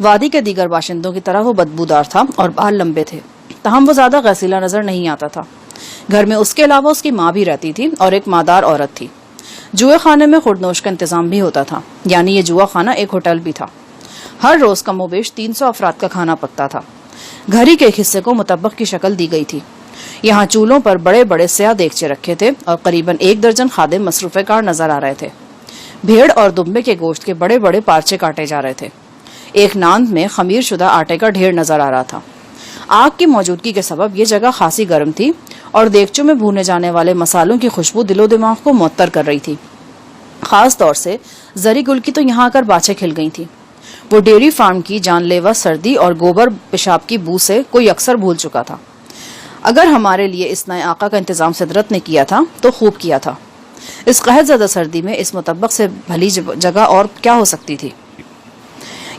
S1: وادی کے دیگر باشندوں کی طرح وہ بدبودار تھا اور بال لمبے تھے، تاہم وہ زیادہ غسیلا نظر نہیں آتا تھا۔ گھر میں اس کے علاوہ اس کی ماں بھی رہتی تھی اور ایک مادار عورت تھی۔ جوئے خانے میں خوردنوش کا انتظام بھی ہوتا تھا، یعنی یہ جوا خانہ ایک ہوٹل بھی تھا۔ ہر روز کم و بیش 300 افراد کا کھانا پکتا تھا۔ گھر ہی کے ایک حصے کو مطبخ کی شکل دی گئی تھی۔ یہاں چولہوں پر بڑے بڑے سیاہ دیگچے رکھے تھے اور قریباً 1 درجن خادم مصروف کار نظر آ رہے تھے۔ بھیڑ اور دمبے کے گوشت کے بڑے بڑے پارچے کاٹے جا رہے تھے۔ ایک ناند میں خمیر شدہ آٹے کا ڈھیر نظر آ رہا تھا۔ آگ کی موجودگی کے سبب یہ جگہ خاصی گرم تھی اور دیگچوں میں بھونے جانے والے مسالوں کی خوشبو دل و دماغ کو معطر کر رہی تھی۔ خاص طور سے زری گل کی تو یہاں آ کر باچھیں کھل گئی تھی۔ وہ ڈیری فارم کی جان لیوا سردی اور گوبر پیشاب کی بو سے کوئی اکثر بھول چکا تھا۔ اگر ہمارے لیے اس نئے آقا کا انتظام سدرت نے کیا تھا تو خوب کیا تھا۔ اس قحط زدہ سردی میں اس مطبخ سے بھلی جگہ اور کیا ہو سکتی تھی؟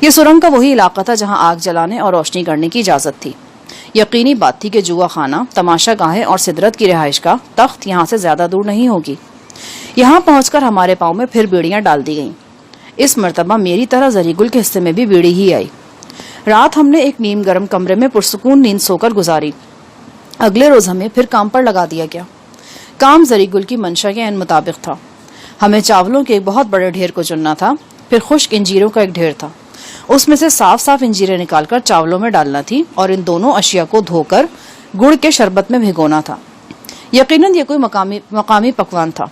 S1: یہ سرنگ کا وہی علاقہ تھا جہاں آگ جلانے اور روشنی کرنے کی اجازت تھی۔ یقینی بات تھی کہ جوا خانہ، تماشا گاہیں اور سدرت کی رہائش کا تخت یہاں سے زیادہ دور نہیں ہوگی۔ یہاں پہنچ کر ہمارے پاؤں میں پھر بیڑیاں ڈال دی گئیں۔ اس مرتبہ میری طرح زری گل کے حصے میں بھی بیڑی ہی آئی۔ رات ہم نے ایک نیم گرم کمرے میں پرسکون نیند سو کر گزاری۔ اگلے روز ہمیں پھر کام پر لگا دیا گیا۔ کام زری گل کی منشا کے عین مطابق تھا۔ ہمیں چاولوں کے ایک بہت بڑے ڈھیر کو چننا تھا، پھر خشک انجیروں کا ایک ڈھیر تھا۔ اس میں سے صاف صاف انجیریں نکال کر چاولوں میں ڈالنا تھی اور ان دونوں اشیاء کو دھو کر گڑ کے شربت میں بھگونا تھا۔ یقیناً یہ کوئی مقامی پکوان تھا۔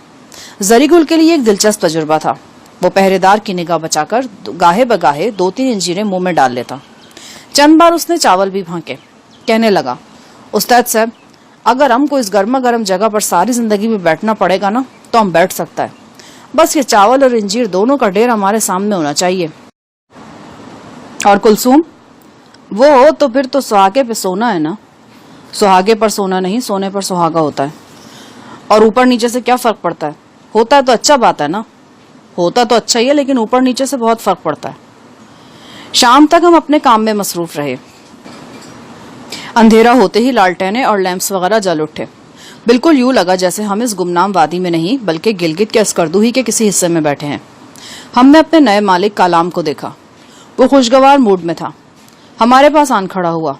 S1: زری گل کے لیے ایک دلچسپ تجربہ تھا۔ وہ پہرے دار کی نگاہ بچا کر گاہے بگاہے 2-3 انجیریں منہ میں ڈال لیتا۔ چند بار اس نے چاول بھی بھانکے۔ کہنے لگا، استاد صاحب، اگر ہم کو اس گرما گرم جگہ پر ساری زندگی میں بیٹھنا پڑے گا نا تو ہم بیٹھ سکتا ہے، بس یہ چاول اور انجیر دونوں کا ڈھیر ہمارے سامنے ہونا چاہیے۔ اور کلثوم، وہ تو پھر تو سہاگے پہ سونا ہے نا؟ سہاگے پر سونا نہیں، سونے پر سہاگا ہوتا ہے۔ اور اوپر نیچے سے کیا فرق پڑتا ہے؟ ہوتا ہے تو اچھا بات ہے نا؟ ہوتا تو اچھا ہی ہے، لیکن اوپر نیچے سے بہت فرق پڑتا ہے۔ شام تک ہم اپنے کام میں مصروف رہے۔ اندھیرا ہوتے ہی لالٹینیں اور لیمپس وغیرہ جل اٹھے۔ بالکل یوں لگا جیسے ہم اس گمنام وادی میں نہیں بلکہ گلگت کے اسکردو ہی کے کسی حصے میں بیٹھے ہیں۔ ہم نے اپنے نئے مالک کالام کو دیکھا۔ وہ خوشگوار موڈ میں تھا۔ ہمارے پاس آن کھڑا ہوا۔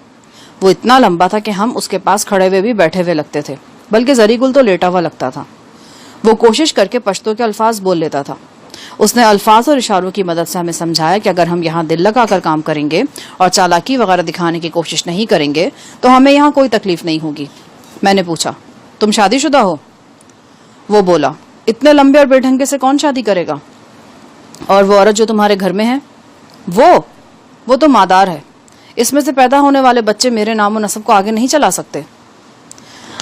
S1: وہ اتنا لمبا تھا کہ ہم اس کے پاس کھڑے ہوئے بھی بیٹھے ہوئے لگتے تھے، بلکہ زری گل تو لیٹا ہوا لگتا تھا۔ وہ کوشش کر کے پشتو کے الفاظ بول لیتا تھا۔ اس نے الفاظ اور اشاروں کی مدد سے ہمیں سمجھایا کہ اگر ہم یہاں دل لگا کر کام کریں گے اور چالاکی وغیرہ دکھانے کی کوشش نہیں کریں گے تو ہمیں یہاں کوئی تکلیف نہیں ہوگی۔ میں نے پوچھا، تم شادی شدہ ہو؟ وہ بولا، اتنے لمبے اور بے ڈھنگے سے کون شادی کرے گا؟ اور وہ عورت جو تمہارے گھر میں ہے؟ وہ تو مادار ہے۔ اس میں سے پیدا ہونے والے بچے میرے نام و نسب کو آگے نہیں چلا سکتے۔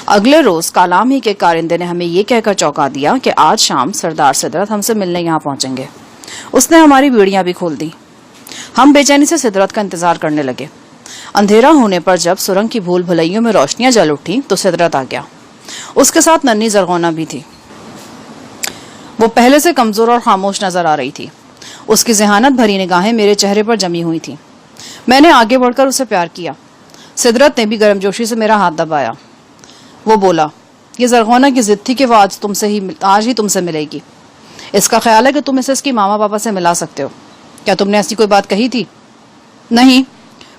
S1: اگلے روز کالام ہی کے کارندے نے ہمیں یہ کہہ کر چونکا دیا کہ آج شام سردار سدرت ہم سے ملنے یہاں پہنچیں گے۔ اس نے ہماری بیڑیاں بھی کھول دی۔ ہم بے چینی سے سدرت کا انتظار کرنے لگے۔ اندھیرا ہونے پر جب سرنگ کی بھول بھلائیوں میں روشنیاں جل اٹھی تو سدرت آ گیا۔ اس کے ساتھ ننھی زرغونہ بھی تھی۔ وہ پہلے سے کمزور اور خاموش نظر آ رہی تھی۔ اس کی ذہانت بھری نگاہیں میرے چہرے پر جمی ہوئی تھی۔ میں نے آگے بڑھ کر اسے پیار کیا۔ سدرت نے بھی گرم جوشی سے میرا ہاتھ دبایا۔ وہ بولا، یہ زرغونہ کی ضد تھی کہ وہ آج ہی تم سے ملے گی۔ اس کا خیال ہے کہ تم اسے اس کی ماما پاپا سے ملا سکتے ہو۔ کیا تم نے ایسی کوئی بات کہی تھی؟ نہیں،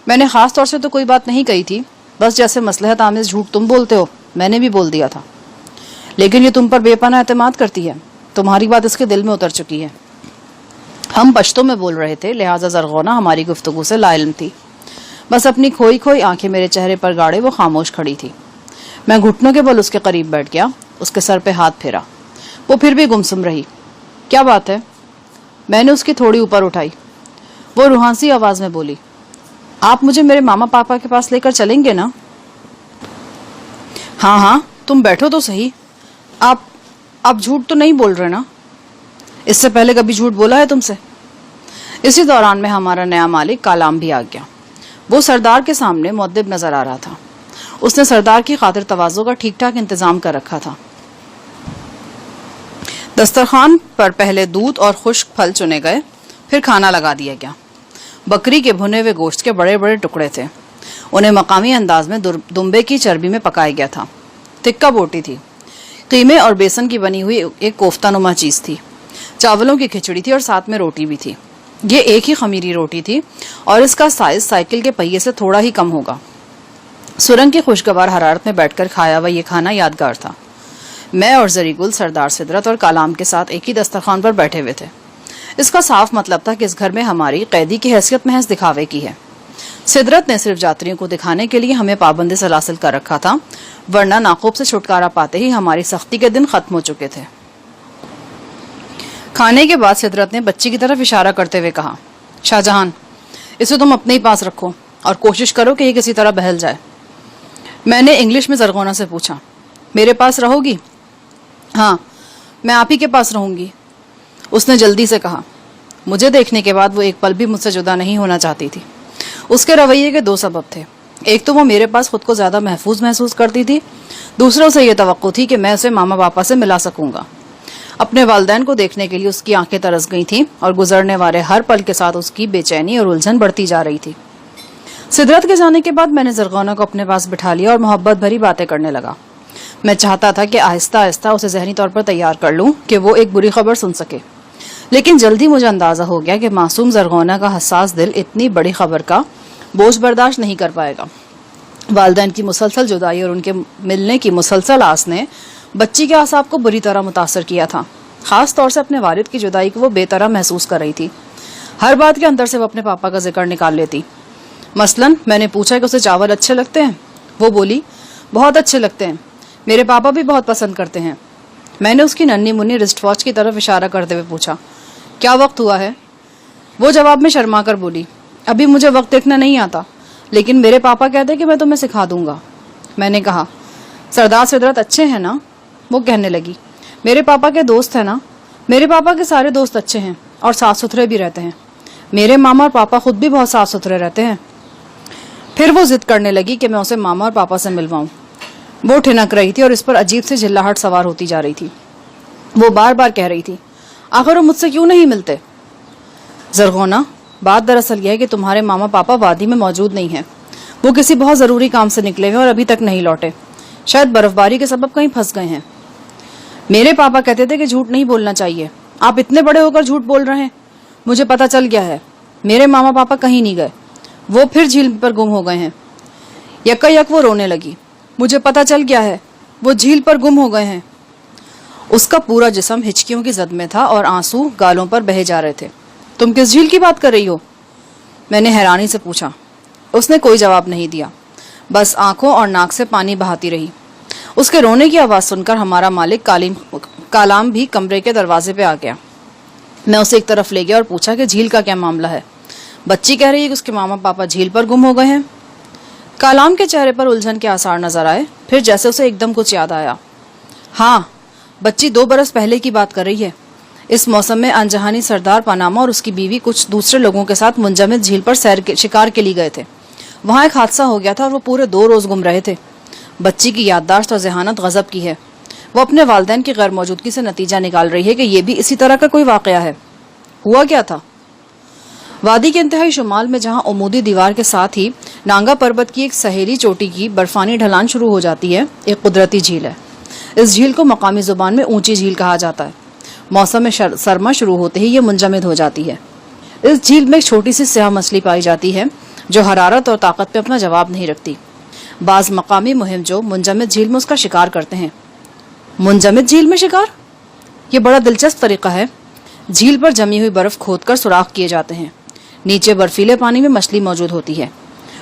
S1: میں نے خاص طور سے تو کوئی بات نہیں کہی تھی، بس جیسے مصلحت آمیز جھوٹ تم بولتے ہو میں نے بھی بول دیا تھا۔ لیکن یہ تم پر بے پناہ اعتماد کرتی ہے، تمہاری بات اس کے دل میں اتر چکی ہے۔ ہم پشتو میں بول رہے تھے، لہٰذا زرغونہ ہماری گفتگو سے لا علم تھی۔ بس اپنی کھوئی کھوئی آنکھیں میرے چہرے پر گاڑے وہ خاموش کھڑی تھی۔ میں گھٹنوں کے بل اس کے قریب بیٹھ گیا، اس کے سر پہ ہاتھ پھیرا۔ وہ پھر بھی گمسم رہی۔ کیا بات ہے؟ میں نے اس کی تھوڑی اوپر اٹھائی۔ وہ روحانسی آواز میں بولی، آپ مجھے میرے ماما پاپا کے پاس لے کر چلیں گے نا؟ ہاں، تم بیٹھو تو صحیح۔ آپ جھوٹ تو نہیں بول رہے نا؟ اس سے پہلے کبھی جھوٹ بولا ہے تم سے؟ اسی دوران میں ہمارا نیا مالک کالام بھی آ گیا۔ وہ سردار کے سامنے مؤدب نظر آ رہا تھا۔ اس نے سردار کی خاطر تواضع کا ٹھیک ٹھاک انتظام کر رکھا تھا۔ دسترخوان پر پہلے دودھ اور خشک پھل چنے گئے، پھر کھانا لگا دیا گیا۔ بکری کے بھنے ہوئے گوشت کے بڑے بڑے ٹکڑے تھے۔ انہیں مقامی انداز میں دمبے کی چربی میں پکایا گیا تھا۔ تکہ بوٹی تھی۔ قیمے اور بیسن کی بنی ہوئی ایک کوفتہ نما چیز تھی۔ چاولوں کی کھچڑی تھی اور ساتھ میں روٹی بھی تھی۔ یہ ایک ہی خمیری روٹی تھی اور اس کا سائز سائیکل کے پہیے سے تھوڑا ہی کم ہوگا. سرنگ کی خوشگوار حرارت میں بیٹھ کر کھایا ہوا یہ کھانا یادگار تھا. میں اور زری گل سردار سدرت اور کالام کے ساتھ ایک ہی دسترخوان پر بیٹھے ہوئے تھے. اس کا صاف مطلب تھا کہ اس گھر میں ہماری قیدی کی حیثیت محض دکھاوے کی ہے. سدرت نے صرف یاتریوں کو دکھانے کے لیے ہمیں پابند سلاسل کر رکھا تھا، ورنہ ناقوب سے چھٹکارا پاتے ہی ہماری سختی کے دن ختم ہو چکے تھے. کھانے کے بعد سدرت نے بچی کی طرف اشارہ کرتے ہوئے کہا، شاہ جہان، اسے تم اپنے ہی پاس رکھو اور کوشش کرو کہ یہ کسی طرح بہل جائے. میں نے انگلش میں زرغونہ سے پوچھا، میرے پاس رہو گی؟ ہاں، میں آپ ہی کے پاس رہوں گی، اس نے جلدی سے کہا. مجھے دیکھنے کے بعد وہ ایک پل بھی مجھ سے جدا نہیں ہونا چاہتی تھی. اس کے رویے کے دو سبب تھے. ایک تو وہ میرے پاس خود کو زیادہ محفوظ محسوس کرتی تھی، دوسرا اسے یہ توقع تھی کہ میں اسے ماما پاپا سے ملا سکوں گا. اپنے والدین کو دیکھنے کے لیے اس کی آنکھیں ترس گئی تھیں اور گزرنے والے ہر پل کے ساتھ اس کی بے چینی اور الجھن بڑھتی جا رہی تھی. سدرت کے جانے کے بعد میں نے زرغونہ کو اپنے پاس بٹھا لیا اور محبت بھری باتیں کرنے لگا. میں چاہتا تھا کہ آہستہ آہستہ اسے ذہنی طور پر تیار کر لوں کہ وہ ایک بری خبر سن سکے، لیکن جلدی مجھے اندازہ ہو گیا کہ معصوم زرغونہ کا حساس دل اتنی بڑی خبر کا بوجھ برداشت نہیں کر پائے گا. والدین کی مسلسل جدائی اور ان کے ملنے کی مسلسل آس نے بچی کے اعصاب کو بری طرح متاثر کیا تھا. خاص طور سے اپنے والد کی جدائی کو وہ بے طرح محسوس کر رہی تھی. ہر بات کے اندر سے وہ اپنے پاپا کا ذکر نکال لیتی. مثلاً میں نے پوچھا کہ اسے چاول اچھے لگتے ہیں. وہ بولی، بہت اچھے لگتے ہیں، میرے پاپا بھی بہت پسند کرتے ہیں. میں نے اس کی ننھی منی رسٹ واچ کی طرف اشارہ کرتے ہوئے پوچھا، کیا وقت ہوا ہے؟ وہ جواب میں شرما کر بولی، ابھی مجھے وقت دیکھنا نہیں آتا، لیکن میرے پاپا کہتے کہ میں تمہیں سکھا دوں گا. میں نے کہا، سردار سدرت اچھے ہیں نا؟ وہ کہنے لگی، میرے پاپا کے دوست ہیں نا؟ میرے پاپا کے سارے دوست اچھے ہیں اور صاف ستھرے بھی رہتے ہیں. میرے ماما اور پاپا خود بھی بہت صاف ستھرے رہتے ہیں. پھر وہ ضد کرنے لگی کہ میں اسے ماما اور پاپا سے ملواؤں. وہ ٹھنک رہی تھی اور اس پر عجیب سے جھلاہٹ سوار ہوتی جا رہی تھی. وہ بار بار کہہ رہی تھی، آخر وہ مجھ سے کیوں نہیں ملتے؟ زرغونہ، بات دراصل یہ ہے کہ تمہارے ماما پاپا وادی میں موجود نہیں ہیں. وہ کسی بہت ضروری کام سے نکلے ہوئے اور ابھی تک نہیں لوٹے. شاید برف باری کے سبب کہیں پھنس گئے ہیں. میرے پاپا کہتے تھے کہ جھوٹ نہیں بولنا چاہیے. آپ اتنے بڑے ہو کر جھوٹ بول رہے ہیں. مجھے پتا چل گیا ہے، میرے ماما پاپا کہیں نہیں گئے، وہ پھر جھیل پر گم ہو گئے ہیں. یکا یک وہ رونے لگی. مجھے پتا چل گیا ہے، وہ جھیل پر گم ہو گئے ہیں. اس کا پورا جسم ہچکیوں کی زد میں تھا اور آنسو گالوں پر بہے جا رہے تھے. تم کس جھیل کی بات کر رہی ہو؟ میں نے حیرانی سے پوچھا. اس نے کوئی جواب نہیں دیا، بس آنکھوں اور ناک سے پانی بہاتی رہی. اس کے رونے کی آواز سن کر ہمارا مالک کالام بھی کمرے کے دروازے پہ آ گیا. میں اسے ایک طرف لے گیا اور پوچھا کہ جھیل کا کیا معاملہ ہے. بچی کہہ رہی ہے کہ اس کے ماما پاپا جھیل پر گم ہو گئے ہیں. کالام کے چہرے پر الجھن کے آثار نظر آئے. پھر جیسے اسے ایک دم کچھ یاد آیا، ہاں، بچی 2 برس پہلے کی بات کر رہی ہے. اس موسم میں انجہانی سردار پاناما اور اس کی بیوی کچھ دوسرے لوگوں کے ساتھ منجمد جھیل پر شکار کے لیے گئے تھے. وہاں ایک حادثہ ہو گیا تھا اور وہ پورے 2 روز گم رہے تھے. بچی کی یادداشت اور ذہانت غضب کی ہے. وہ اپنے والدین کی غیر موجودگی سے نتیجہ نکال رہی ہے کہ یہ بھی اسی طرح کا کوئی واقعہ ہے. ہوا کیا تھا؟ وادی کے انتہائی شمال میں جہاں عمودی دیوار کے ساتھ ہی نانگا پربت کی ایک سہیلی چوٹی کی برفانی ڈھلان شروع ہو جاتی ہے، ایک قدرتی جھیل ہے. اس جھیل کو مقامی زبان میں اونچی جھیل کہا جاتا ہے. موسم سرما شروع ہوتے ہی یہ منجمد ہو جاتی ہے. اس جھیل میں ایک چھوٹی سی سیاہ مچھلی پائی جاتی ہے جو حرارت اور طاقت پہ اپنا جواب نہیں رکھتی. بعض مقامی مہم جو منجمد جھیل میں اس کا شکار کرتے ہیں. منجمد جھیل میں شکار؟ یہ بڑا دلچسپ طریقہ ہے. جھیل پر جمی ہوئی برف کھود کر سوراخ کیے جاتے ہیں. نیچے برفیلے پانی میں مچھلی موجود ہوتی ہے.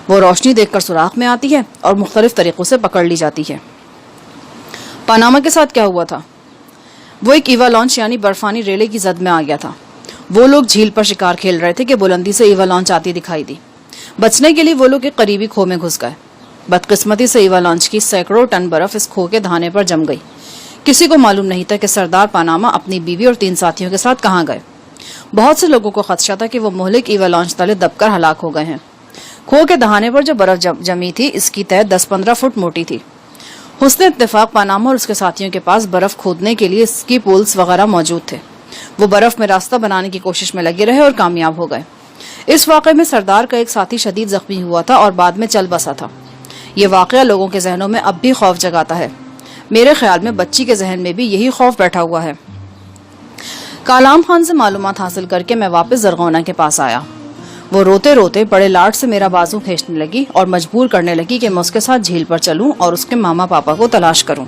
S1: وہ روشنی دیکھ کر سوراخ میں آتی ہے اور مختلف طریقوں سے پکڑ لی جاتی ہے. پاناما کے ساتھ کیا ہوا تھا؟ وہ ایک ایوا لانچ یعنی برفانی ریلے کی زد میں آ گیا تھا. وہ لوگ جھیل پر شکار کھیل رہے تھے کہ بلندی سے ایوا لانچ آتی دکھائی دی. بچنے کے لیے وہ لوگ ایک قریبی کھو میں گھس گئے. بدقسمتی سے ایوا لانچ کی سینکڑوں ٹن برف اس کھو کے دھانے پر جم گئی. کسی کو معلوم نہیں تھا کہ سردار پاناما اپنی بیوی اور 3 ساتھیوں کے ساتھ کہاں گئے. بہت سے لوگوں کو خدشہ تھا کہ وہ مہلک ایوا لانچ تلے دب کر ہلاک ہو گئے ہیں. کھو کے دہانے پر جو برف جمی تھی اس کی تہ 10-15 فٹ موٹی تھی. حسن اتفاق پاناما اور اس کے ساتھیوں کے پاس برف کھودنے کے لیے اسکی پولز وغیرہ موجود تھے. وہ برف میں راستہ بنانے کی کوشش میں لگے رہے اور کامیاب ہو گئے. اس واقعے میں سردار کا ایک ساتھی شدید زخمی ہوا تھا اور بعد میں چل بسا تھا. یہ واقعہ لوگوں کے ذہنوں میں اب بھی خوف جگاتا ہے. میرے خیال میں بچی کے ذہن میں بھی یہی خوف بیٹھا ہوا ہے. کالام خان سے معلومات حاصل کر کے میں واپس زرغونہ کے پاس آیا. وہ روتے روتے بڑے لاڈ سے میرا بازو کھینچنے لگی اور مجبور کرنے لگی کہ میں اس کے ساتھ جھیل پر چلوں اور اس کے ماما پاپا کو تلاش کروں.